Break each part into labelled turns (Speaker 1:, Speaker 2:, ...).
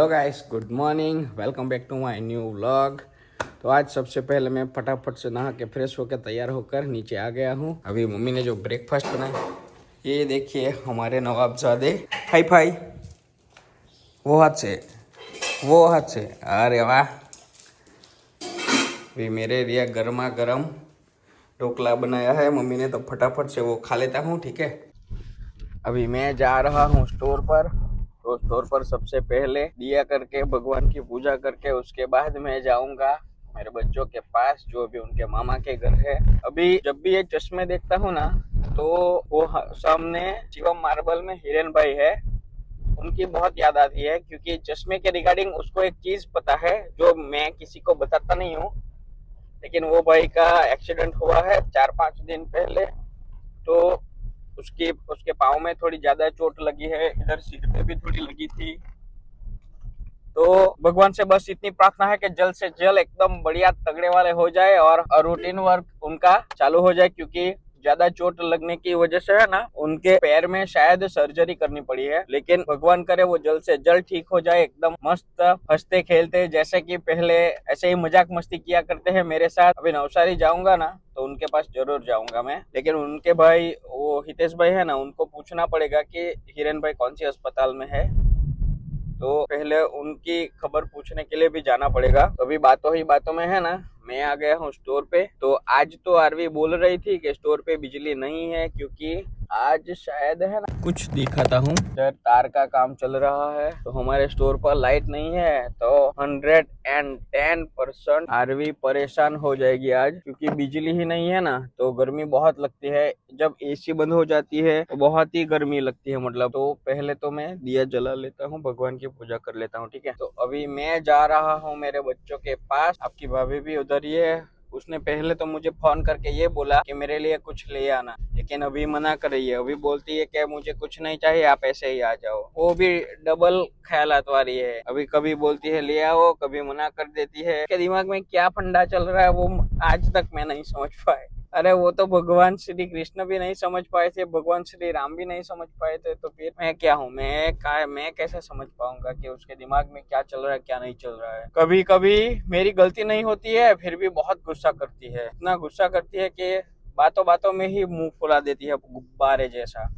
Speaker 1: Hello guys, good morning. Welcome back to my new vlog. तो आज सबसे पहले मैं फटाफट से नहा के फ्रेश होकर तैयार होकर नीचे आ गया हूँ। अभी मम्मी ने जो ब्रेकफास्ट बनाया, ये देखिए हमारे नवाबजादे। हाई फाई, वो हाथ से, वो हाथ से। अरे वाह, अभी मेरे लिए गर्मा गर्म ढोकला बनाया है मम्मी ने, तो फटाफट से वो खा लेता हूँ। ठीक है, अभी मैं जा रहा हूँ स्टोर पर। तो स्टोर पर सबसे पहले दिया करके भगवान की पूजा करके उसके बाद मैं जाऊंगा मेरे बच्चों के पास, जो भी उनके मामा के घर है। अभी जब भी ये चश्मे देखता हूँ ना, तो वो सामने शिवम मार्बल में हिरेन भाई है, उनकी बहुत याद आती है। क्योंकि चश्मे के रिगार्डिंग उसको एक चीज पता है जो मैं किसी को बताता नहीं हूँ। लेकिन वो भाई का एक्सीडेंट हुआ है 4-5 दिन पहले। तो उसके पाँव में थोड़ी ज्यादा चोट लगी है, इधर सिर पे भी थोड़ी लगी थी। तो भगवान से बस इतनी प्रार्थना है कि जल्द से जल्द एकदम बढ़िया तगड़े वाले हो जाए और रूटीन वर्क उनका चालू हो जाए। क्योंकि ज्यादा चोट लगने की वजह से है ना, उनके पैर में शायद सर्जरी करनी पड़ी है। लेकिन भगवान करे वो जल्द से जल्द ठीक हो जाए, एकदम मस्त हंसते खेलते जैसे कि पहले ऐसे ही मजाक मस्ती किया करते हैं मेरे साथ। अभी नवसारी जाऊंगा ना, तो उनके पास जरूर जाऊंगा मैं। लेकिन उनके भाई वो हितेश भाई है ना, उनको पूछना पड़ेगा कि हिरेन भाई कौन सी अस्पताल में है। तो पहले उनकी खबर पूछने के लिए भी जाना पड़ेगा। तो अभी बातों ही बातों में है ना, मैं आ गया हूँ स्टोर पे। तो आज तो आरवी बोल रही थी कि स्टोर पे बिजली नहीं है, क्योंकि आज शायद है ना, कुछ दिखाता हूँ, इधर तार का काम चल रहा है। तो हमारे स्टोर पर लाइट नहीं है, तो 110% आरवी परेशान हो जाएगी आज। क्योंकि बिजली ही नहीं है ना, तो गर्मी बहुत लगती है। जब एसी बंद हो जाती है तो बहुत ही गर्मी लगती है, मतलब। तो पहले तो मैं दिया जला लेता हूँ, भगवान की पूजा कर लेता हूँ। ठीक है, तो अभी मैं जा रहा हूँ मेरे बच्चों के पास। आपकी भाभी भी उधर ही है। उसने पहले तो मुझे फोन करके ये बोला कि मेरे लिए कुछ ले आना, लेकिन अभी मना कर रही है। अभी बोलती है कि मुझे कुछ नहीं चाहिए, आप ऐसे ही आ जाओ। वो भी डबल ख्यालात वाली है। अभी कभी बोलती है ले आओ, कभी मना कर देती है। के दिमाग में क्या फंडा चल रहा है वो आज तक मैं नहीं समझ पाया। अरे वो तो भगवान श्री कृष्ण भी नहीं समझ पाए थे, भगवान श्री राम भी नहीं समझ पाए थे, तो फिर मैं क्या हूँ? मैं कैसे समझ पाऊंगा कि उसके दिमाग में क्या चल रहा है, क्या नहीं चल रहा है। कभी कभी मेरी गलती नहीं होती है, फिर भी बहुत गुस्सा करती है। इतना गुस्सा करती है कि बातों बातों में ही मुंह फुला देती है, गुब्बारे जैसा।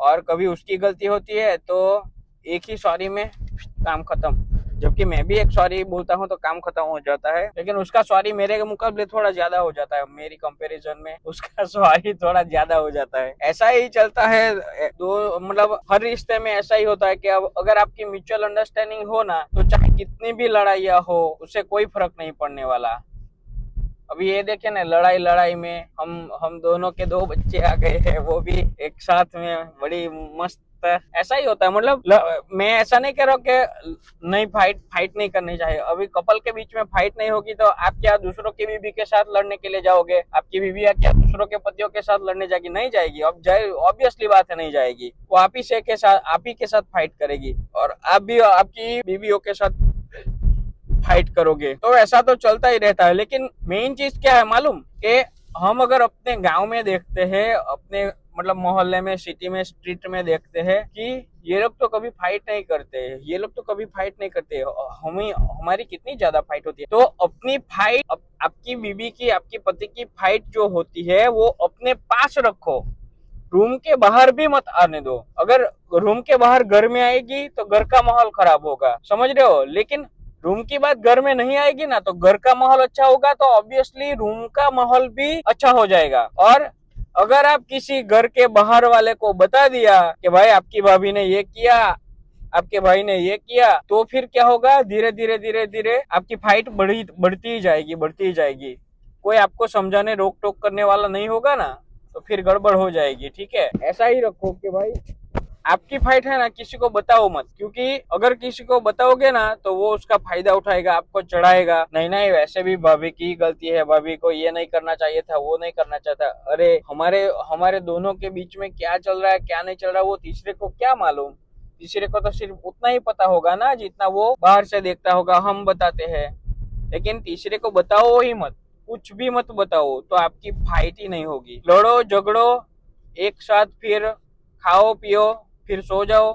Speaker 1: और कभी उसकी गलती होती है तो एक ही सॉरी में काम खत्म। जबकि मैं भी एक सॉरी बोलता हूँ तो काम खत्म हो जाता है। लेकिन उसका सॉरी मेरे के मुकाबले थोड़ा ज्यादा हो जाता है, मेरी कंपैरिजन में उसका सॉरी थोड़ा ज्यादा हो जाता है। ऐसा ही चलता है दो, मतलब हर रिश्ते में ऐसा ही होता है कि अब अगर आपकी म्यूचुअल अंडरस्टैंडिंग हो ना, तो चाहे कितनी भी लड़ाइयाँ हो, उससे कोई फर्क नहीं पड़ने वाला। अभी ये देखे ना, लड़ाई लड़ाई में हम दोनों के 2 बच्चे आ गए हैं, वो भी एक साथ में, बड़ी मस्त। ऐसा ही होता है, मतलब मैं ऐसा नहीं कह रहा हूँ कि नहीं, फाइट नहीं करनी चाहिए। अभी कपल के बीच में फाइट नहीं होगी तो आप क्या दूसरों की बीवी के साथ लड़ने के लिए जाओगे? आपकी बीवी क्या दूसरों के पतियों के साथ लड़ने जाएगी? नहीं जाएगी। अब जाए, ऑब्वियसली बात है, नहीं जाएगी। वो आप ही के साथ फाइट करेगी, और आप भी आपकी बीवियों के साथ फाइट करोगे। तो ऐसा तो चलता ही रहता है। लेकिन मेन चीज क्या है मालूम? कि हम अगर अपने गांव में देखते हैं, अपने मतलब मोहल्ले में, सिटी में, स्ट्रीट में देखते हैं कि ये लोग तो कभी फाइट नहीं करते, ये लोग तो कभी फाइट नहीं करते। हमारी कितनी ज्यादा फाइट होती है। तो अपनी फाइट, आपकी बीवी की, आपकी पति की फाइट जो होती है, वो अपने पास रखो, रूम के बाहर भी मत आने दो। अगर रूम के बाहर घर में आएगी तो घर का माहौल खराब होगा, समझ रहे हो? लेकिन रूम की बात घर में नहीं आएगी ना, तो घर का माहौल अच्छा होगा, तो ऑब्वियसली रूम का माहौल भी अच्छा हो जाएगा। और अगर आप किसी घर के बाहर वाले को बता दिया कि भाई आपकी भाभी ने ये किया, आपके भाई ने ये किया, तो फिर क्या होगा? धीरे धीरे धीरे धीरे आपकी फाइट बढ़ती ही जाएगी, बढ़ती ही जाएगी। कोई आपको समझाने, रोक टोक करने वाला नहीं होगा ना, तो फिर गड़बड़ हो जाएगी। ठीक है, ऐसा ही रखो कि भाई आपकी फाइट है ना, किसी को बताओ मत। क्योंकि अगर किसी को बताओगे ना, तो वो उसका फायदा उठाएगा, आपको चढ़ाएगा। नहीं नहीं, वैसे भी भाभी की गलती है, भाभी को ये नहीं करना चाहिए था, वो नहीं करना चाहता। अरे हमारे हमारे दोनों के बीच में क्या चल रहा है, क्या नहीं चल रहा, वो तीसरे को क्या मालूम? तीसरे को तो सिर्फ उतना ही पता होगा ना जितना वो बाहर से देखता होगा। हम बताते हैं, लेकिन तीसरे को बताओ ही मत, कुछ भी मत बताओ, तो आपकी फाइट ही नहीं होगी। लड़ो झगड़ो एक साथ, फिर खाओ पियो, फिर सो जाओ,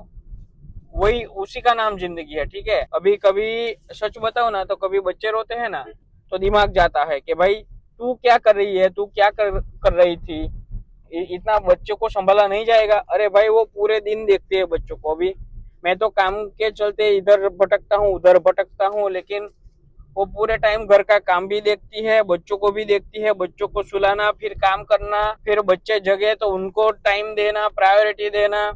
Speaker 1: वही उसी का नाम जिंदगी है। ठीक है, अभी कभी सच बताओ ना तो कभी बच्चे रोते हैं ना तो दिमाग जाता है कि भाई तू क्या कर रही है, तू क्या कर रही थी, इतना बच्चों को संभाला नहीं जाएगा। अरे भाई वो पूरे दिन देखते हैं बच्चों को। अभी मैं तो काम के चलते इधर भटकता हूँ उधर भटकता हूँ, लेकिन वो पूरे टाइम घर का काम भी देखती है, बच्चों को भी देखती है, बच्चों को सुलाना, फिर काम करना, फिर बच्चे जगे तो उनको टाइम देना, प्रायोरिटी देना।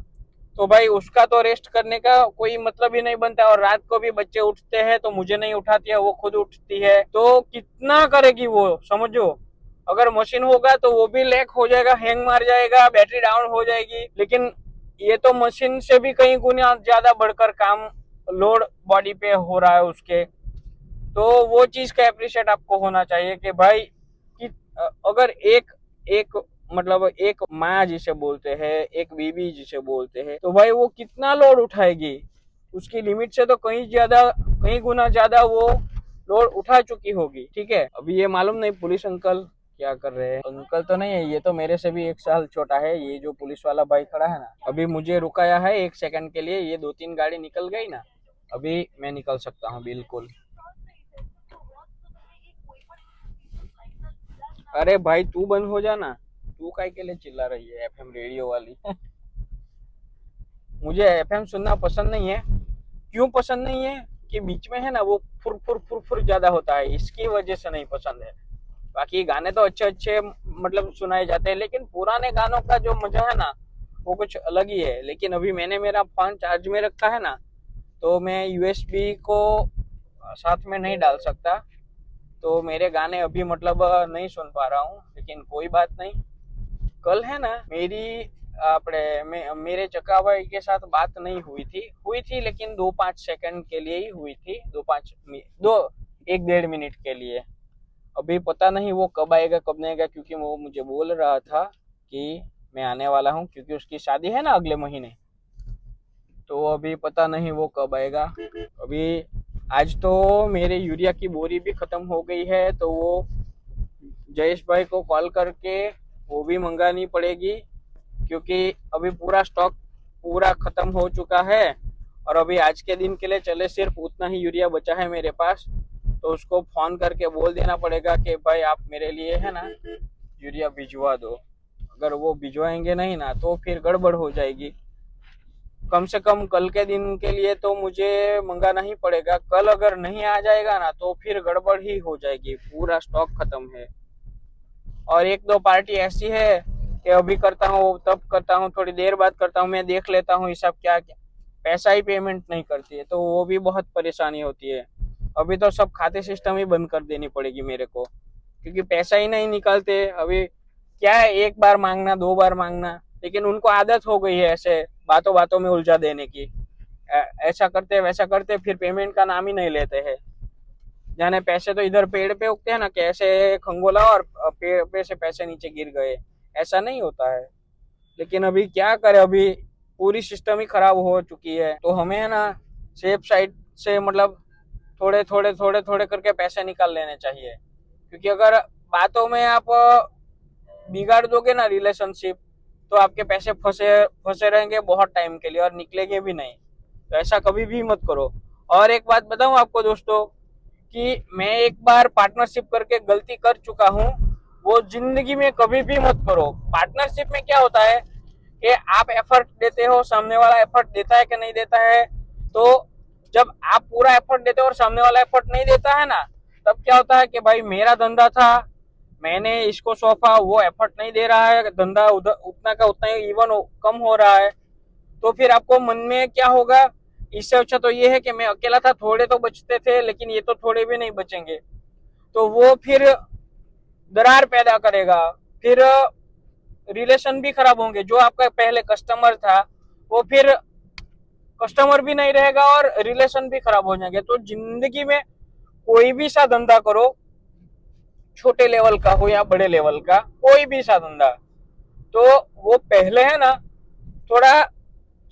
Speaker 1: तो भाई उसका तो रेस्ट करने का कोई मतलब ही नहीं बनता। और रात को भी बच्चे उठते हैं तो मुझे नहीं उठाती है, वो खुद उठती है। तो कितना करेगी वो, समझो। अगर मशीन होगा तो वो भी लैग हो जाएगा, हैंग मार जाएगा, बैटरी डाउन हो जाएगी। लेकिन ये तो मशीन से भी कई गुना ज्यादा बढ़कर काम लोड बॉडी पे हो रहा है उसके। तो वो चीज का अप्रिशिएट आपको होना चाहिए कि भाई कि अगर एक एक मतलब एक माँ जिसे बोलते हैं, एक बीबी जिसे बोलते हैं, तो भाई वो कितना लोड उठाएगी, उसकी लिमिट से तो कहीं गुना ज्यादा वो लोड उठा चुकी होगी। ठीक है, अभी ये मालूम नहीं पुलिस अंकल क्या कर रहे हैं। अंकल तो नहीं है, ये तो मेरे से भी 1 साल छोटा है। ये जो पुलिस वाला भाई खड़ा है ना, अभी मुझे रुकाया है 1 सेकंड के लिए। ये 2-3 गाड़ी निकल गई ना, अभी मैं निकल सकता हूँ बिल्कुल। अरे भाई तू बंद हो जाना, तू काय के लिए चिल्ला रही है एफएम रेडियो वाली। मुझे एफएम सुनना पसंद नहीं है। क्यों पसंद नहीं है कि बीच में है ना वो फुर फुर फुर फुर ज्यादा होता है, इसकी वजह से नहीं पसंद है। बाकी गाने तो अच्छे अच्छे मतलब सुनाए जाते हैं, लेकिन पुराने गानों का जो मजा है ना वो कुछ अलग ही है। लेकिन अभी मैंने मेरा फोन चार्ज में रखा है ना, तो मैं यूएसबी को साथ में नहीं डाल सकता, तो मेरे गाने अभी मतलब नहीं सुन पा रहा हूँ। लेकिन कोई बात नहीं, कल है ना मेरी मेरे चका भाई के साथ बात नहीं हुई थी, लेकिन 2-5 सेकंड के लिए ही हुई थी। 1-1.5 मिनट के लिए। अभी पता नहीं वो कब आएगा कब नहीं आएगा, क्योंकि वो मुझे बोल रहा था कि मैं आने वाला हूँ, क्योंकि उसकी शादी है ना अगले महीने। तो अभी पता नहीं वो कब आएगा। अभी आज तो मेरे यूरिया की बोरी भी खत्म हो गई है, तो वो जयेश भाई को कॉल करके वो भी मंगानी पड़ेगी, क्योंकि अभी पूरा स्टॉक पूरा खत्म हो चुका है। और अभी आज के दिन के लिए चले सिर्फ उतना ही यूरिया बचा है मेरे पास। तो उसको फोन करके बोल देना पड़ेगा कि भाई आप मेरे लिए है ना यूरिया भिजवा दो। अगर वो भिजवाएंगे नहीं ना तो फिर गड़बड़ हो जाएगी। कम से कम कल के दिन के लिए तो मुझे मंगाना ही पड़ेगा। कल अगर नहीं आ जाएगा ना तो फिर गड़बड़ ही हो जाएगी, पूरा स्टॉक खत्म है। और 1-2 पार्टी ऐसी है कि अभी करता हूँ तब करता हूँ, थोड़ी देर बाद करता हूँ, मैं देख लेता हूँ हिसाब क्या क्या, पैसा ही पेमेंट नहीं करती है, तो वो भी बहुत परेशानी होती है। अभी तो सब खाते सिस्टम ही बंद कर देनी पड़ेगी मेरे को, क्योंकि पैसा ही नहीं निकालते। अभी क्या है, 1 बार मांगना 2 बार मांगना, लेकिन उनको आदत हो गई है ऐसे बातों बातों में उलझा देने की। ऐसा करते वैसा करते, फिर पेमेंट का नाम ही नहीं लेते हैं। जाने पैसे तो इधर पेड़ पे उगते हैं ना, कैसे खंगोला और पेड़ पे से पैसे नीचे गिर गए, ऐसा नहीं होता है। लेकिन अभी क्या करे, अभी पूरी सिस्टम ही खराब हो चुकी है। तो हमें है ना सेफ साइड से मतलब थोड़े थोड़े थोड़े थोड़े करके पैसे निकाल लेने चाहिए, क्योंकि अगर बातों में आप बिगाड़ दोगे ना रिलेशनशिप, तो आपके पैसे फंसे फंसे रहेंगे बहुत टाइम के लिए और निकलेंगे भी नहीं। तो ऐसा कभी भी मत करो। और एक बात बताऊं आपको दोस्तों, कि मैं एक बार पार्टनरशिप करके गलती कर चुका हूँ, वो जिंदगी में कभी भी मत करो। पार्टनरशिप में क्या होता है कि आप एफर्ट देते हो, सामने वाला एफर्ट देता है कि नहीं देता है। तो जब आप पूरा एफर्ट देते हो और सामने वाला एफर्ट नहीं देता है ना, तब क्या होता है कि भाई मेरा धंधा था, मैंने इसको सौंपा, वो एफर्ट नहीं दे रहा है, धंधा उधर उतना का उतना ही इवन कम हो रहा है। तो फिर आपको मन में क्या होगा, इससे अच्छा तो ये है कि मैं अकेला था, थोड़े तो बचते थे, लेकिन ये तो थोड़े भी नहीं बचेंगे। तो वो फिर दरार पैदा करेगा, फिर रिलेशन भी खराब होंगे। जो आपका पहले कस्टमर था वो फिर कस्टमर भी नहीं रहेगा और रिलेशन भी खराब हो जाएंगे। तो जिंदगी में कोई भी सा धंधा करो, छोटे लेवल का हो या बड़े लेवल का, कोई भी सा धंधा, तो वो पहले है ना थोड़ा,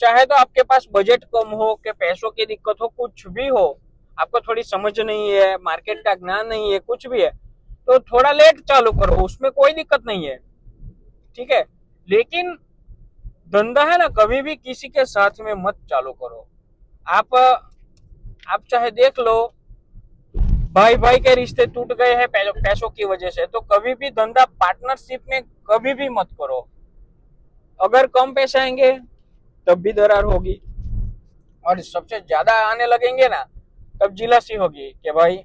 Speaker 1: चाहे तो आपके पास बजट कम हो कि पैसों की दिक्कत हो, कुछ भी हो, आपको थोड़ी समझ नहीं है, मार्केट का ज्ञान नहीं है, कुछ भी है, तो थोड़ा लेट चालू करो, उसमें कोई दिक्कत नहीं है। ठीक है, लेकिन धंधा है ना कभी भी किसी के साथ में मत चालू करो।
Speaker 2: आप चाहे देख लो, भाई भाई के रिश्ते टूट गए हैं पैसों की वजह से। तो कभी भी धंधा पार्टनरशिप में कभी भी मत करो। अगर कम पैसे आएंगे तब भी दरार होगी, और सबसे ज्यादा आने लगेंगे ना तब जिलासी होगी कि भाई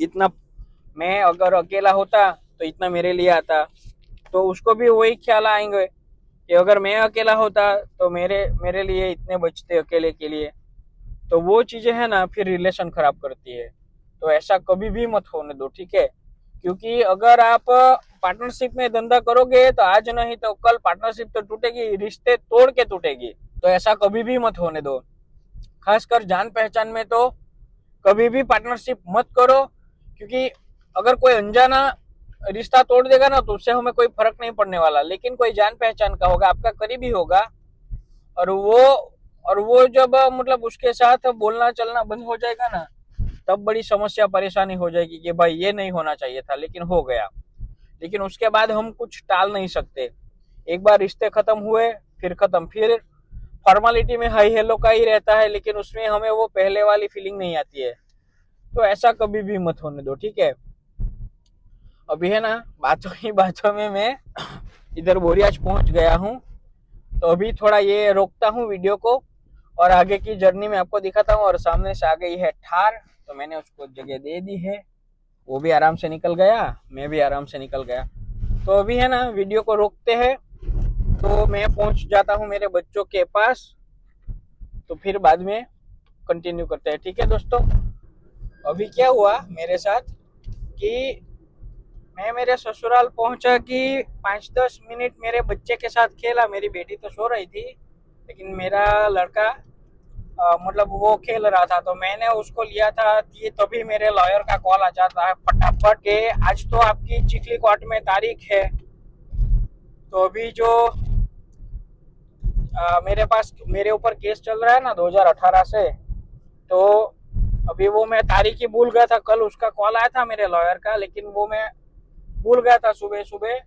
Speaker 2: इतना, मैं अगर अकेला होता तो इतना मेरे लिए आता। तो उसको भी वही ख्याल आएंगे कि अगर मैं अकेला होता तो मेरे मेरे लिए इतने बचते अकेले के लिए। तो वो चीजें है ना फिर रिलेशन खराब करती है। तो ऐसा कभी भी मत होने दो, ठीक है। क्योंकि अगर आप पार्टनरशिप में धंधा करोगे तो आज नहीं तो कल पार्टनरशिप तो टूटेगी, रिश्ते तोड़ के टूटेगी। तो ऐसा कभी भी मत होने दो। खासकर जान पहचान में तो कभी भी पार्टनरशिप मत करो। क्योंकि अगर कोई अनजाना रिश्ता तोड़ देगा ना तो उससे हमें कोई फर्क नहीं पड़ने वाला, लेकिन कोई जान पहचान का होगा, आपका करीबी होगा, और वो जब मतलब उसके साथ बोलना चलना बंद हो जाएगा ना तब बड़ी समस्या परेशानी हो जाएगी कि भाई ये नहीं होना चाहिए था लेकिन हो गया। लेकिन उसके बाद हम कुछ टाल नहीं सकते। एक बार रिश्ते खत्म हुए फिर खत्म, फिर फॉर्मेलिटी में हाई हेलो का ही रहता है, लेकिन उसमें हमें वो पहले वाली फीलिंग नहीं आती है। तो ऐसा कभी भी मत होने दो, ठीक है। अभी है ना बातों ही बातों में मैं इधर बोरियाज पहुंच गया हूँ। तो अभी थोड़ा ये रोकता हूँ वीडियो को और आगे की जर्नी में आपको दिखाता हूँ। और सामने से आ गई है थार, तो मैंने उसको जगह दे दी है। वो भी आराम से निकल गया, मैं भी आराम से निकल गया। तो अभी है ना वीडियो को रोकते हैं, तो मैं पहुंच जाता हूँ मेरे बच्चों के पास। तो फिर बाद में कंटिन्यू करते हैं, ठीक है दोस्तों। अभी क्या हुआ मेरे साथ कि मैं मेरे ससुराल पहुंचा कि 5-10 मिनट मेरे बच्चे के साथ खेला। मेरी बेटी तो सो रही थी, लेकिन मेरा लड़का मतलब वो खेल रहा था। तो मैंने उसको लिया था कि तभी मेरे लॉयर का कॉल आ जाता है फटाफट के आज तो आपकी चिखली कोर्ट में तारीख है। तो अभी जो मेरे पास मेरे ऊपर केस चल रहा है ना 2018 से, तो अभी वो मैं तारीख ही भूल गया था। कल उसका कॉल आया था मेरे लॉयर का, लेकिन वो मैं भूल गया था सुबह सुबह।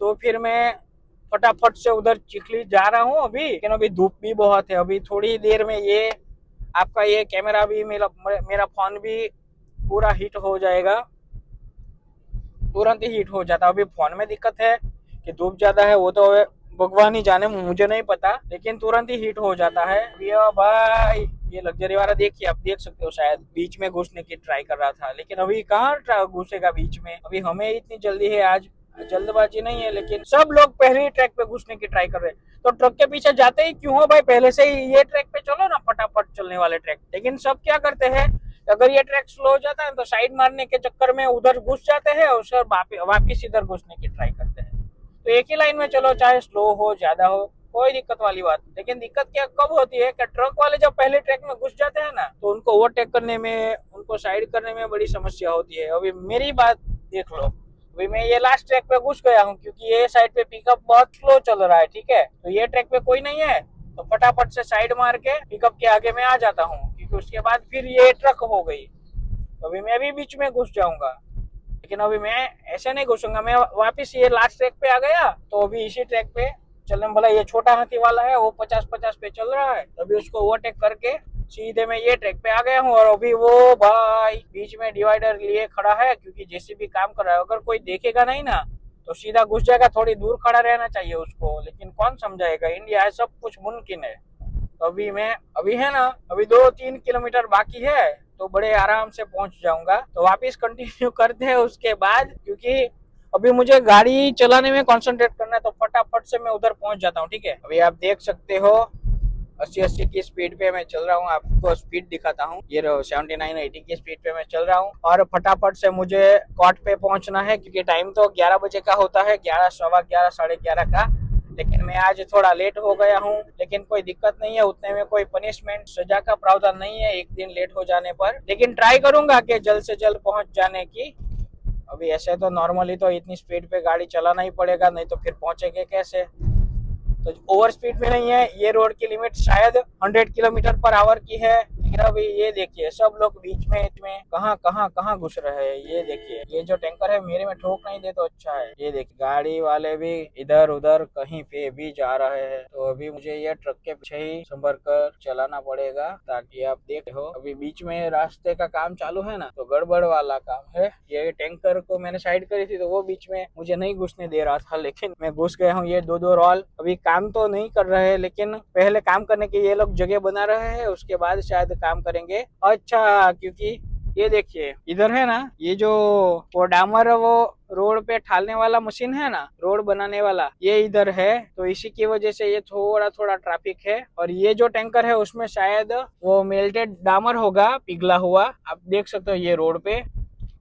Speaker 2: तो फिर मैं फटाफट से उधर चिखली जा रहा हूँ अभी, लेकिन अभी धूप भी बहुत है। अभी थोड़ी देर में ये आपका ये कैमरा भी मेरा फोन भी पूरा हीट हो जाएगा, तुरंत ही हीट हो जाता है। अभी फोन में दिक्कत है कि धूप ज्यादा है, वो तो भगवान ही जाने, मुझे नहीं पता, लेकिन तुरंत ही हीट हो जाता है। भैया भाई ये लग्जरी वाला देखिए, आप देख सकते हो, शायद बीच में घुसने की ट्राई कर रहा था, लेकिन अभी कहाँ घुसेगा बीच में। अभी हमें इतनी जल्दी है, आज जल्दबाजी नहीं है, लेकिन सब लोग पहले ही ट्रैक पे घुसने की ट्राई कर रहे हैं। तो ट्रक के पीछे जाते ही क्यों हो भाई, पहले से ही ये ट्रैक पे चलो ना, फटाफट चलने वाले ट्रैक। लेकिन सब क्या करते हैं, अगर ये ट्रैक स्लो हो जाता है तो साइड मारने के चक्कर में उधर घुस जाते हैं और सर वापिस इधर घुसने की ट्राई करते हैं। तो एक ही लाइन में चलो, चाहे स्लो हो ज्यादा हो, कोई दिक्कत वाली बात। लेकिन दिक्कत क्या कब होती है कि ट्रक वाले जब पहले ट्रैक में घुस जाते हैं ना तो उनको ओवरटेक करने में, उनको साइड करने में बड़ी समस्या होती है। अभी मेरी बात देख लो, अभी मैं ये लास्ट ट्रैक पे घुस गया हूँ क्योंकि ये साइड पे पिकअप बहुत स्लो चल रहा है, ठीक है। तो ये ट्रैक पे कोई नहीं है, तो फटाफट से साइड मार के पिकअप के आगे में आ जाता हूँ, क्योंकि उसके बाद फिर ये ट्रक हो गई। तो अभी मैं भी बीच में घुस जाऊंगा, लेकिन अभी मैं ऐसे नहीं घुसूंगा। मैं वापस ये लास्ट ट्रैक पे आ गया, तो अभी इसी ट्रैक पे चलने, भला ये छोटा हाथी वाला है वो 50-50 पे चल रहा है, तो अभी उसको ओवरटेक करके सीधे मैं ये ट्रैक पे आ गया हूँ। और अभी वो भाई बीच में डिवाइडर लिए खड़ा है क्योंकि जेसीबी काम कर रहा है। अगर कोई देखेगा नहीं ना तो सीधा घुस जाएगा, थोड़ी दूर खड़ा रहना चाहिए उसको, लेकिन कौन समझाएगा, इंडिया है, सब कुछ मुमकिन है। तो अभी है ना, अभी 2-3 किलोमीटर बाकी है, तो बड़े आराम से पहुंच जाऊंगा। तो वापिस कंटिन्यू करते हैं उसके बाद, क्योंकि अभी मुझे गाड़ी चलाने में कंसंट्रेट करना है, तो फटाफट से मैं उधर पहुंच जाता हूँ, ठीक है। अभी आप देख सकते हो 80-80 की स्पीड पे मैं चल रहा हूँ, आपको स्पीड दिखाता हूँ। ये 79-80 की स्पीड पे मैं चल रहा हूँ और फटाफट से मुझे कोर्ट पे पहुंचना है, क्योंकि टाइम तो 11 बजे का होता है, 11, 11:15, 11:30 का। लेकिन मैं आज थोड़ा लेट हो गया हूँ, लेकिन कोई दिक्कत नहीं है, उतने में कोई पनिशमेंट सजा का प्रावधान नहीं है एक दिन लेट हो जाने पर। लेकिन ट्राई करूंगा कि जल्द से जल्द पहुंच जाने की। अभी ऐसे तो नॉर्मली तो इतनी स्पीड पे गाड़ी चलाना ही पड़ेगा, नहीं तो फिर पहुंचेंगे कैसे। तो ओवर स्पीड में नहीं है, ये रोड की लिमिट शायद 100 किलोमीटर पर आवर की है, लेकिन अभी ये देखिए सब लोग बीच में कहाँ कहाँ कहाँ घुस रहे हैं। ये देखिए ये जो टैंकर है मेरे में ठोक नहीं दे तो अच्छा है। ये देखिए गाड़ी वाले भी इधर उधर कहीं पे भी जा रहे हैं, तो अभी मुझे ये ट्रक के पीछे ही संभल कर चलाना पड़ेगा, ताकि आप देख हो अभी बीच में रास्ते का काम चालू है ना, तो गड़बड़ वाला काम है। ये टैंकर को मैंने साइड करी थी तो वो बीच में मुझे नहीं घुसने दे रहा था, लेकिन मैं घुस गया हूँ। ये दो रोल अभी काम तो नहीं कर रहे हैं, लेकिन पहले काम करने की ये लोग जगह बना रहे हैं, उसके बाद शायद काम करेंगे। अच्छा, क्योंकि ये देखिए इधर है ना, ये जो वो डामर वो रोड पे ठालने वाला मशीन है ना, रोड बनाने वाला, ये इधर है, तो इसी की वजह से ये थोड़ा थोड़ा ट्रैफिक है। और ये जो टैंकर है उसमें शायद वो मेल्टेड डामर होगा, पिघला हुआ, आप देख सकते हो ये रोड पे।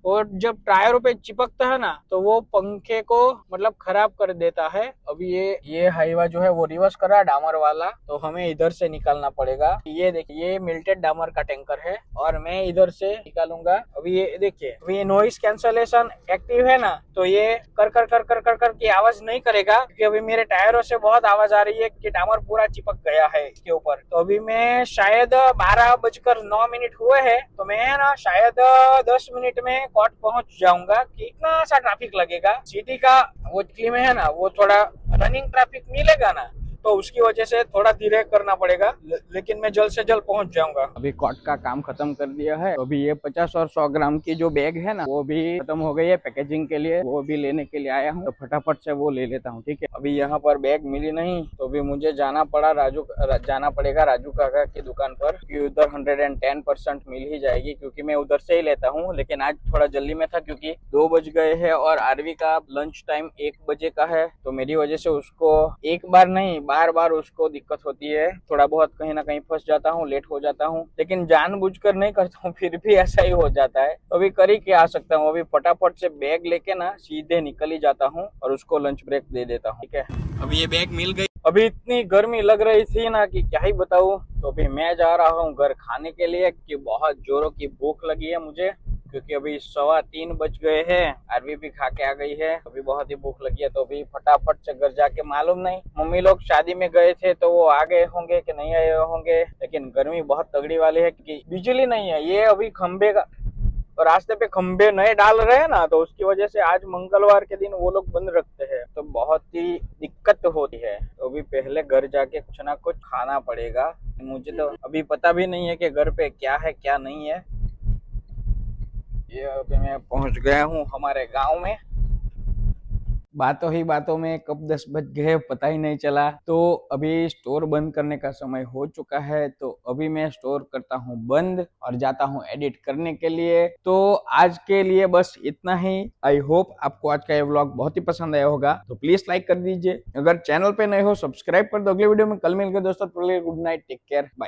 Speaker 2: और जब टायरों पे चिपकता है ना तो वो पंखे को मतलब खराब कर देता है। अभी ये हाईवा जो है वो रिवर्स कर रहा है डामर वाला, तो हमें इधर से निकालना पड़ेगा। ये देखिए ये मिल्टेड डामर का टैंकर है और मैं इधर से निकालूंगा। अभी ये देखिए, अभी ये नॉइस कैंसलेशन एक्टिव है ना, तो ये कर कर कर कर कर कर की आवाज नहीं करेगा, क्योंकि अभी मेरे टायरों से बहुत आवाज आ रही है कि डामर पूरा चिपक गया है इसके ऊपर। तो अभी मैं शायद 12:09 हुए हैं, तो मैं ना शायद 10 मिनट में कोर्ट पहुंच जाऊंगा। कि इतना सा ट्रैफिक लगेगा सिटी का, वो दिल्ली में है ना, वो थोड़ा रनिंग ट्रैफिक मिलेगा ना, तो उसकी वजह से थोड़ा धीरे करना पड़ेगा, लेकिन मैं जल्द से जल्द पहुंच जाऊंगा। अभी कॉट का काम खत्म कर दिया है, तो अभी ये 50 और 100 ग्राम की जो बैग है ना वो भी खत्म हो गई है पैकेजिंग के लिए, वो भी लेने के लिए आया हूँ, तो फटाफट से वो ले लेता हूँ। ठीक है, अभी यहाँ पर बैग मिली नहीं, तो अभी मुझे जाना पड़ेगा राजू काका की दुकान पर, कि उधर 110% मिल ही जाएगी, क्योंकि मैं उधर से ही लेता हूँ। लेकिन आज थोड़ा जल्दी में था, क्योंकि 2 बज गए हैं और आरवी का लंच टाइम 1 बजे का है, तो मेरी वजह से उसको एक बार नहीं बार बार उसको दिक्कत होती है, थोड़ा बहुत कहीं ना कहीं फंस जाता हूँ, लेट हो जाता हूँ, लेकिन जानबूझकर नहीं करता हूँ, फिर भी ऐसा ही हो जाता है। तो अभी कर ही क्या सकता हूँ, अभी फटाफट से बैग लेके ना सीधे निकल ही जाता हूँ और उसको लंच ब्रेक दे देता हूँ। ठीक है, अभी ये बैग मिल गई। अभी इतनी गर्मी लग रही थी ना कि क्या ही बताऊँ, तो अभी मैं जा रहा हूँ घर खाने के लिए, कि बहुत जोरों की भूख लगी है मुझे, क्योंकि अभी 3:15 बज गए हैं, आरवी भी खा के आ गई है, अभी बहुत ही भूख लगी है। तो अभी फटाफट से घर जाके, मालूम नहीं मम्मी लोग शादी में गए थे तो वो आ गए होंगे कि नहीं आए होंगे, लेकिन गर्मी बहुत तगड़ी वाली है, क्योंकि बिजली नहीं है। ये अभी खंबे का रास्ते पे खंबे नए डाल रहे हैं ना, तो उसकी वजह से आज मंगलवार के दिन वो लोग बंद रखते हैं, तो बहुत ही दिक्कत होती है। तो अभी पहले घर जाके कुछ ना कुछ खाना पड़ेगा। मुझे तो अभी पता भी नहीं है कि घर पे क्या है क्या नहीं है। ये अभी मैं पहुंच गया हूँ हमारे गांव में। बातों ही बातों में कब 10 बज गए पता ही नहीं चला। तो अभी स्टोर बंद करने का समय हो चुका है, तो अभी मैं स्टोर करता हूँ बंद और जाता हूँ एडिट करने के लिए। तो आज के लिए बस इतना ही। आई होप आपको आज का ये व्लॉग बहुत ही पसंद आया होगा, तो प्लीज लाइक कर दीजिए। अगर चैनल पे नए हो सब्सक्राइब कर दो। अगले वीडियो में कल मिलकर दोस्तों, good night, take care, bye.